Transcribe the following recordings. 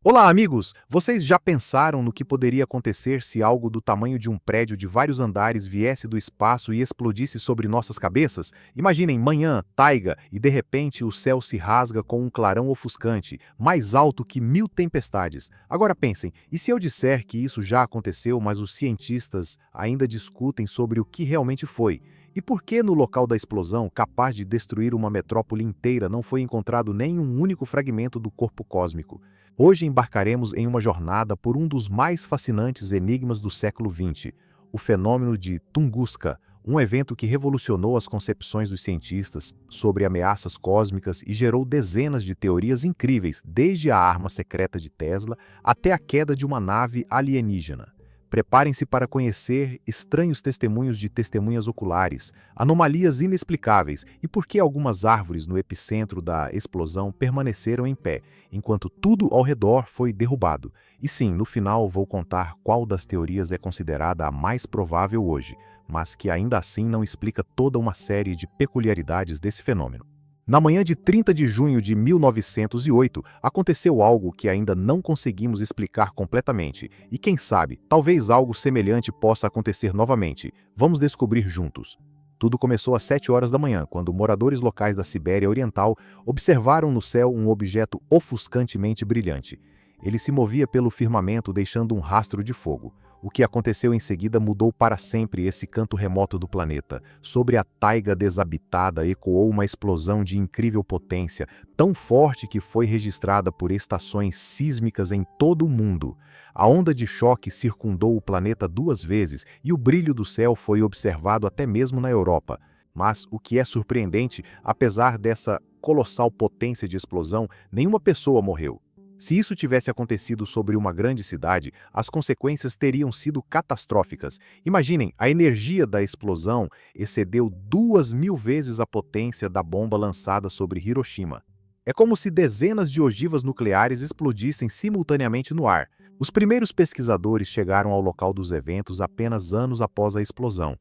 Olá, amigos! Vocês já pensaram no que poderia acontecer se algo do tamanho de um prédio de vários andares viesse do espaço e explodisse sobre nossas cabeças? Imaginem manhã, taiga, e de repente o céu se rasga com um clarão ofuscante, mais alto que 1000 tempestades. Agora pensem, e se eu disser que isso já aconteceu, mas os cientistas ainda discutem sobre o que realmente foi? E por que no local da explosão, capaz de destruir uma metrópole inteira, não foi encontrado nem um único fragmento do corpo cósmico? Hoje embarcaremos em uma jornada por um dos mais fascinantes enigmas do século XX, o fenômeno de Tunguska, um evento que revolucionou as concepções dos cientistas sobre ameaças cósmicas e gerou dezenas de teorias incríveis, desde a arma secreta de Tesla até a queda de uma nave alienígena. Preparem-se para conhecer estranhos testemunhos de testemunhas oculares, anomalias inexplicáveis e por que algumas árvores no epicentro da explosão permaneceram em pé, enquanto tudo ao redor foi derrubado. E sim, no final vou contar qual das teorias é considerada a mais provável hoje, mas que ainda assim não explica toda uma série de peculiaridades desse fenômeno. Na manhã de 30 de junho de 1908, aconteceu algo que ainda não conseguimos explicar completamente, e quem sabe, talvez algo semelhante possa acontecer novamente. Vamos descobrir juntos. Tudo começou às 7 horas da manhã, quando moradores locais da Sibéria Oriental observaram no céu um objeto ofuscantemente brilhante. Ele se movia pelo firmamento deixando um rastro de fogo. O que aconteceu em seguida mudou para sempre esse canto remoto do planeta. Sobre a taiga desabitada ecoou uma explosão de incrível potência, tão forte que foi registrada por estações sísmicas em todo o mundo. A onda de choque circundou o planeta 2 vezes e o brilho do céu foi observado até mesmo na Europa. Mas o que é surpreendente, apesar dessa colossal potência de explosão, nenhuma pessoa morreu. Se isso tivesse acontecido sobre uma grande cidade, as consequências teriam sido catastróficas. Imaginem, a energia da explosão excedeu 2000 vezes a potência da bomba lançada sobre Hiroshima. É como se dezenas de ogivas nucleares explodissem simultaneamente no ar. Os primeiros pesquisadores chegaram ao local dos eventos apenas anos após a explosão.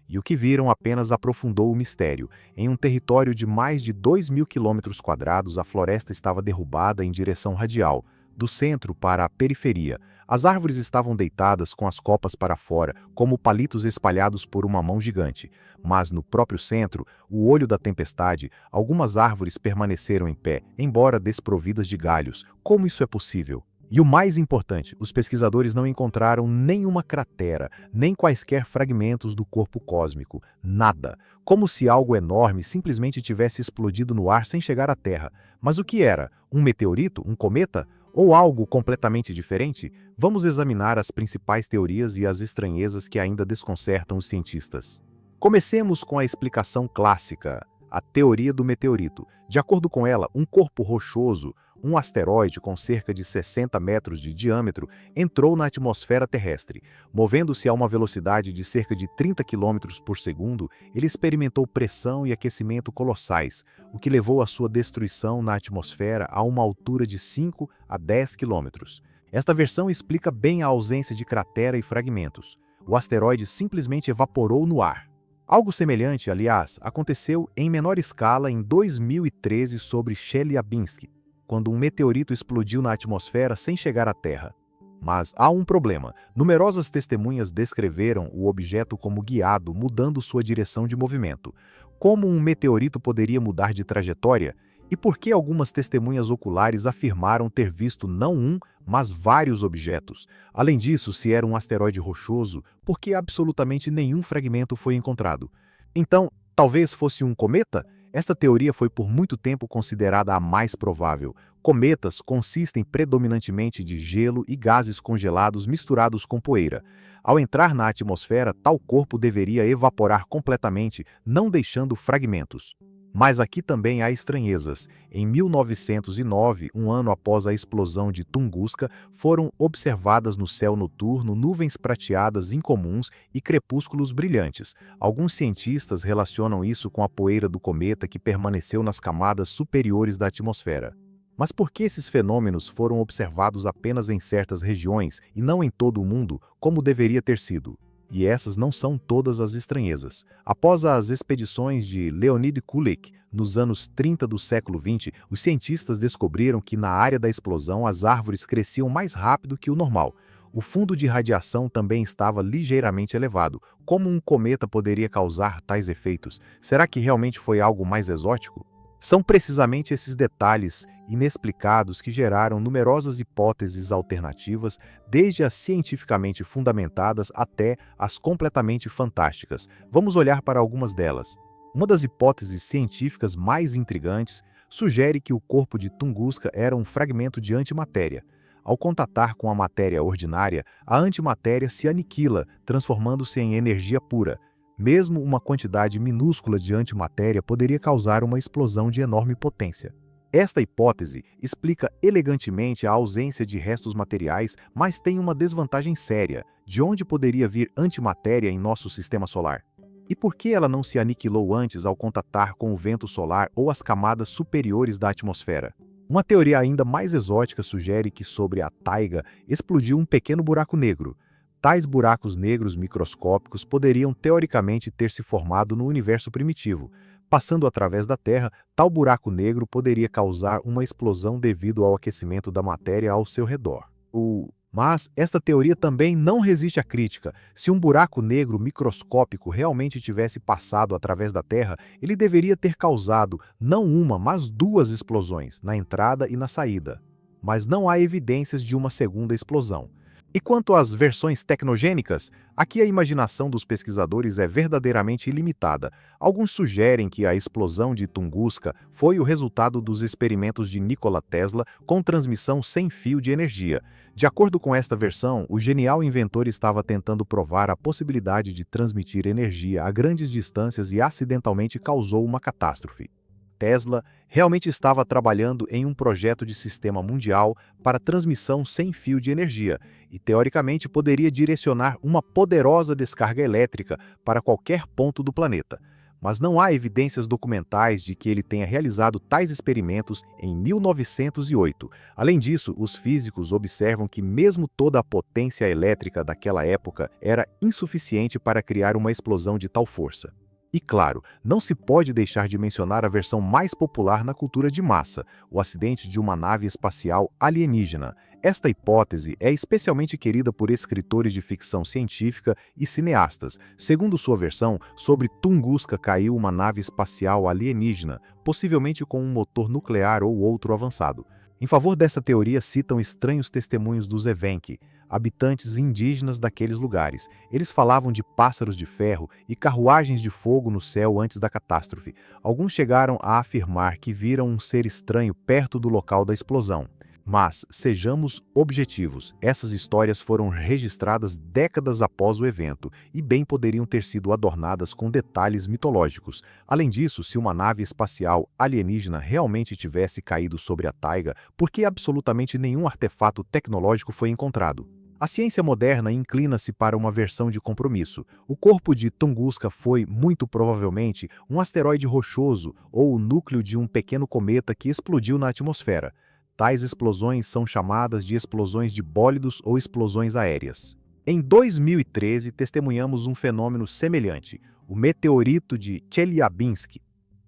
E o que viram apenas aprofundou o mistério. Em um território de mais de 2000 quilômetros quadrados, a floresta estava derrubada em direção radial, do centro para a periferia. As árvores estavam deitadas com as copas para fora, como palitos espalhados por uma mão gigante. Mas no próprio centro, o olho da tempestade, algumas árvores permaneceram em pé, embora desprovidas de galhos. Como isso é possível? E o mais importante, os pesquisadores não encontraram nenhuma cratera, nem quaisquer fragmentos do corpo cósmico. Nada. Como se algo enorme simplesmente tivesse explodido no ar sem chegar à Terra. Mas o que era? Um meteorito? Um cometa? Ou algo completamente diferente? Vamos examinar as principais teorias e as estranhezas que ainda desconcertam os cientistas. Comecemos com a explicação clássica, a teoria do meteorito. De acordo com ela, um corpo rochoso, um asteroide com cerca de 60 metros de diâmetro, entrou na atmosfera terrestre. Movendo-se a uma velocidade de cerca de 30 km por segundo, ele experimentou pressão e aquecimento colossais, o que levou à sua destruição na atmosfera a uma altura de 5 a 10 quilômetros. Esta versão explica bem a ausência de cratera e fragmentos. O asteroide simplesmente evaporou no ar. Algo semelhante, aliás, aconteceu em menor escala em 2013 sobre Chelyabinsk, quando um meteorito explodiu na atmosfera sem chegar à Terra. Mas há um problema. Numerosas testemunhas descreveram o objeto como guiado, mudando sua direção de movimento. Como um meteorito poderia mudar de trajetória? E por que algumas testemunhas oculares afirmaram ter visto não um, mas vários objetos? Além disso, se era um asteroide rochoso, por que absolutamente nenhum fragmento foi encontrado? Então, talvez fosse um cometa? Esta teoria foi por muito tempo considerada a mais provável. Cometas consistem predominantemente de gelo e gases congelados misturados com poeira. Ao entrar na atmosfera, tal corpo deveria evaporar completamente, não deixando fragmentos. Mas aqui também há estranhezas. Em 1909, um ano após a explosão de Tunguska, foram observadas no céu noturno nuvens prateadas incomuns e crepúsculos brilhantes. Alguns cientistas relacionam isso com a poeira do cometa que permaneceu nas camadas superiores da atmosfera. Mas por que esses fenômenos foram observados apenas em certas regiões e não em todo o mundo, como deveria ter sido? E essas não são todas as estranhezas. Após as expedições de Leonid Kulik, nos anos 30 do século XX, os cientistas descobriram que na área da explosão as árvores cresciam mais rápido que o normal. O fundo de radiação também estava ligeiramente elevado. Como um cometa poderia causar tais efeitos? Será que realmente foi algo mais exótico? São precisamente esses detalhes inexplicados que geraram numerosas hipóteses alternativas, desde as cientificamente fundamentadas até as completamente fantásticas. Vamos olhar para algumas delas. Uma das hipóteses científicas mais intrigantes sugere que o corpo de Tunguska era um fragmento de antimatéria. Ao contatar com a matéria ordinária, a antimatéria se aniquila, transformando-se em energia pura. Mesmo uma quantidade minúscula de antimatéria poderia causar uma explosão de enorme potência. Esta hipótese explica elegantemente a ausência de restos materiais, mas tem uma desvantagem séria: de onde poderia vir antimatéria em nosso sistema solar? E por que ela não se aniquilou antes ao contatar com o vento solar ou as camadas superiores da atmosfera? Uma teoria ainda mais exótica sugere que sobre a taiga explodiu um pequeno buraco negro. Tais buracos negros microscópicos poderiam teoricamente ter se formado no universo primitivo. Passando através da Terra, tal buraco negro poderia causar uma explosão devido ao aquecimento da matéria ao seu redor. Mas esta teoria também não resiste à crítica. Se um buraco negro microscópico realmente tivesse passado através da Terra, ele deveria ter causado não uma, mas duas explosões, na entrada e na saída. Mas não há evidências de uma segunda explosão. E quanto às versões tecnogênicas, aqui a imaginação dos pesquisadores é verdadeiramente ilimitada. Alguns sugerem que a explosão de Tunguska foi o resultado dos experimentos de Nikola Tesla com transmissão sem fio de energia. De acordo com esta versão, o genial inventor estava tentando provar a possibilidade de transmitir energia a grandes distâncias e acidentalmente causou uma catástrofe. Tesla realmente estava trabalhando em um projeto de sistema mundial para transmissão sem fio de energia e, teoricamente, poderia direcionar uma poderosa descarga elétrica para qualquer ponto do planeta. Mas não há evidências documentais de que ele tenha realizado tais experimentos em 1908. Além disso, os físicos observam que mesmo toda a potência elétrica daquela época era insuficiente para criar uma explosão de tal força. E claro, não se pode deixar de mencionar a versão mais popular na cultura de massa, o acidente de uma nave espacial alienígena. Esta hipótese é especialmente querida por escritores de ficção científica e cineastas. Segundo sua versão, sobre Tunguska caiu uma nave espacial alienígena, possivelmente com um motor nuclear ou outro avançado. Em favor dessa teoria citam estranhos testemunhos dos Evenki, habitantes indígenas daqueles lugares. Eles falavam de pássaros de ferro e carruagens de fogo no céu antes da catástrofe. Alguns chegaram a afirmar que viram um ser estranho perto do local da explosão. Mas, sejamos objetivos, essas histórias foram registradas décadas após o evento e bem poderiam ter sido adornadas com detalhes mitológicos. Além disso, se uma nave espacial alienígena realmente tivesse caído sobre a taiga, por que absolutamente nenhum artefato tecnológico foi encontrado? A ciência moderna inclina-se para uma versão de compromisso. O corpo de Tunguska foi, muito provavelmente, um asteroide rochoso ou o núcleo de um pequeno cometa que explodiu na atmosfera. Tais explosões são chamadas de explosões de bólidos ou explosões aéreas. Em 2013, testemunhamos um fenômeno semelhante, o meteorito de Chelyabinsk.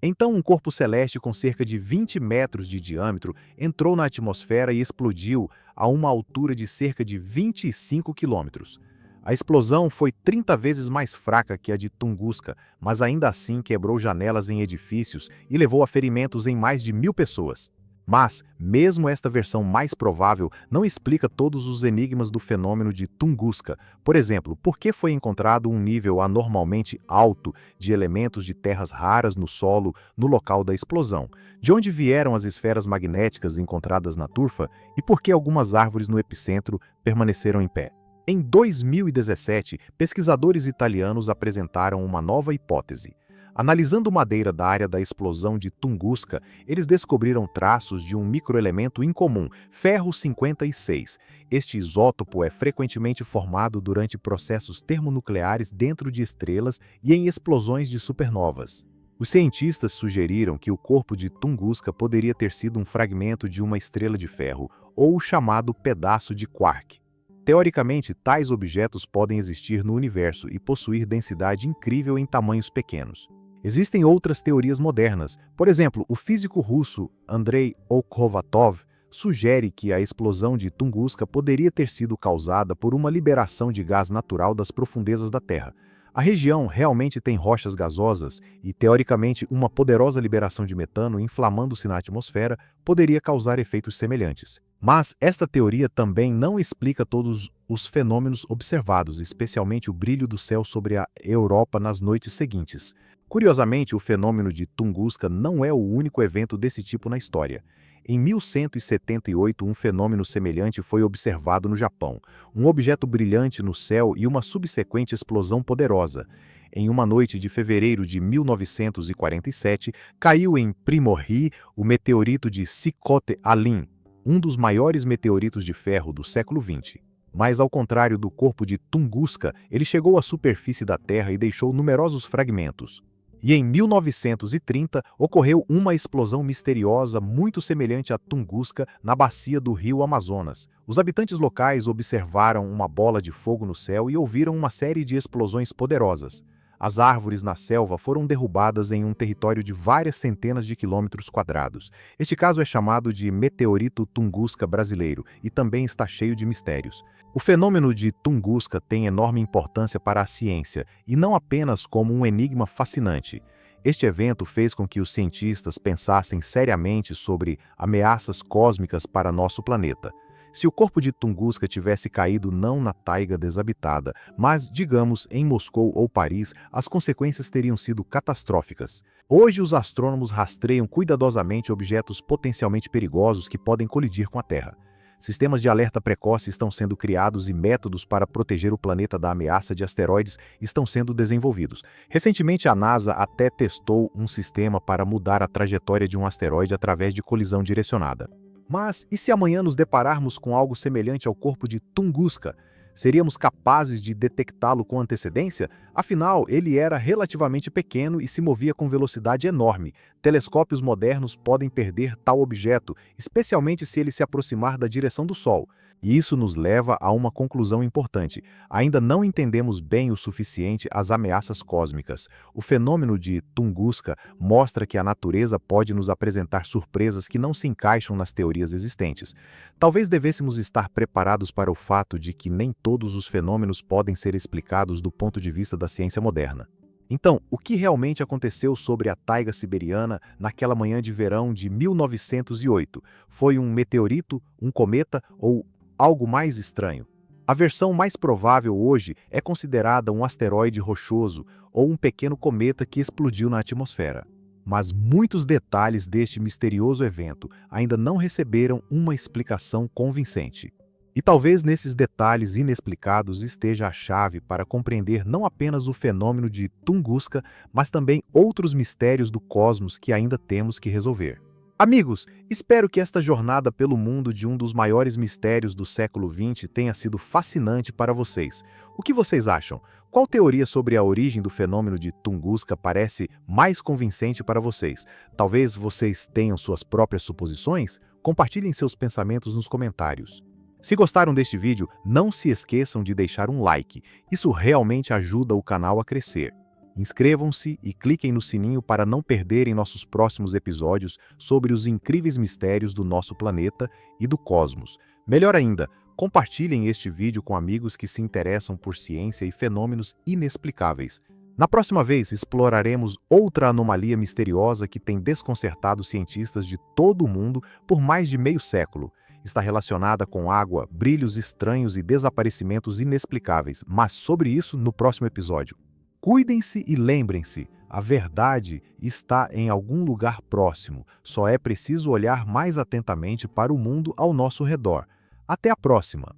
Então, um corpo celeste com cerca de 20 metros de diâmetro entrou na atmosfera e explodiu a uma altura de cerca de 25 quilômetros. A explosão foi 30 vezes mais fraca que a de Tunguska, mas ainda assim quebrou janelas em edifícios e levou a ferimentos em mais de 1.000 pessoas. Mas, mesmo esta versão mais provável não explica todos os enigmas do fenômeno de Tunguska. Por exemplo, por que foi encontrado um nível anormalmente alto de elementos de terras raras no solo no local da explosão? De onde vieram as esferas magnéticas encontradas na turfa? E por que algumas árvores no epicentro permaneceram em pé? Em 2017, pesquisadores italianos apresentaram uma nova hipótese. Analisando madeira da área da explosão de Tunguska, eles descobriram traços de um microelemento incomum, ferro 56. Este isótopo é frequentemente formado durante processos termonucleares dentro de estrelas e em explosões de supernovas. Os cientistas sugeriram que o corpo de Tunguska poderia ter sido um fragmento de uma estrela de ferro, ou o chamado pedaço de quark. Teoricamente, tais objetos podem existir no universo e possuir densidade incrível em tamanhos pequenos. Existem outras teorias modernas. Por exemplo, o físico russo Andrei Okhovatov sugere que a explosão de Tunguska poderia ter sido causada por uma liberação de gás natural das profundezas da Terra. A região realmente tem rochas gasosas e, teoricamente, uma poderosa liberação de metano inflamando-se na atmosfera poderia causar efeitos semelhantes. Mas esta teoria também não explica todos os fenômenos observados, especialmente o brilho do céu sobre a Europa nas noites seguintes. Curiosamente, o fenômeno de Tunguska não é o único evento desse tipo na história. Em 1178, um fenômeno semelhante foi observado no Japão, um objeto brilhante no céu e uma subsequente explosão poderosa. Em uma noite de fevereiro de 1947, caiu em Primorje o meteorito de Sikhote-Alin, um dos maiores meteoritos de ferro do século XX. Mas, ao contrário do corpo de Tunguska, ele chegou à superfície da Terra e deixou numerosos fragmentos. E em 1930, ocorreu uma explosão misteriosa muito semelhante à Tunguska na bacia do rio Amazonas. Os habitantes locais observaram uma bola de fogo no céu e ouviram uma série de explosões poderosas. As árvores na selva foram derrubadas em um território de várias centenas de quilômetros quadrados. Este caso é chamado de meteorito Tunguska brasileiro e também está cheio de mistérios. O fenômeno de Tunguska tem enorme importância para a ciência, e não apenas como um enigma fascinante. Este evento fez com que os cientistas pensassem seriamente sobre ameaças cósmicas para nosso planeta. Se o corpo de Tunguska tivesse caído não na taiga desabitada, mas, digamos, em Moscou ou Paris, as consequências teriam sido catastróficas. Hoje, os astrônomos rastreiam cuidadosamente objetos potencialmente perigosos que podem colidir com a Terra. Sistemas de alerta precoce estão sendo criados e métodos para proteger o planeta da ameaça de asteroides estão sendo desenvolvidos. Recentemente, a NASA até testou um sistema para mudar a trajetória de um asteroide através de colisão direcionada. Mas e se amanhã nos depararmos com algo semelhante ao corpo de Tunguska? Seríamos capazes de detectá-lo com antecedência? Afinal, ele era relativamente pequeno e se movia com velocidade enorme. Telescópios modernos podem perder tal objeto, especialmente se ele se aproximar da direção do Sol. E isso nos leva a uma conclusão importante. Ainda não entendemos bem o suficiente as ameaças cósmicas. O fenômeno de Tunguska mostra que a natureza pode nos apresentar surpresas que não se encaixam nas teorias existentes. Talvez devêssemos estar preparados para o fato de que nem todos os fenômenos podem ser explicados do ponto de vista da ciência moderna. Então, o que realmente aconteceu sobre a taiga siberiana naquela manhã de verão de 1908? Foi um meteorito, um cometa ou algo mais estranho? A versão mais provável hoje é considerada um asteroide rochoso ou um pequeno cometa que explodiu na atmosfera. Mas muitos detalhes deste misterioso evento ainda não receberam uma explicação convincente. E talvez nesses detalhes inexplicados esteja a chave para compreender não apenas o fenômeno de Tunguska, mas também outros mistérios do cosmos que ainda temos que resolver. Amigos, espero que esta jornada pelo mundo de um dos maiores mistérios do século XX tenha sido fascinante para vocês. O que vocês acham? Qual teoria sobre a origem do fenômeno de Tunguska parece mais convincente para vocês? Talvez vocês tenham suas próprias suposições? Compartilhem seus pensamentos nos comentários. Se gostaram deste vídeo, não se esqueçam de deixar um like. Isso realmente ajuda o canal a crescer. Inscrevam-se e cliquem no sininho para não perderem nossos próximos episódios sobre os incríveis mistérios do nosso planeta e do cosmos. Melhor ainda, compartilhem este vídeo com amigos que se interessam por ciência e fenômenos inexplicáveis. Na próxima vez, exploraremos outra anomalia misteriosa que tem desconcertado cientistas de todo o mundo por mais de meio século. Está relacionada com água, brilhos estranhos e desaparecimentos inexplicáveis, mas sobre isso no próximo episódio. Cuidem-se e lembrem-se, a verdade está em algum lugar próximo, só é preciso olhar mais atentamente para o mundo ao nosso redor. Até a próxima!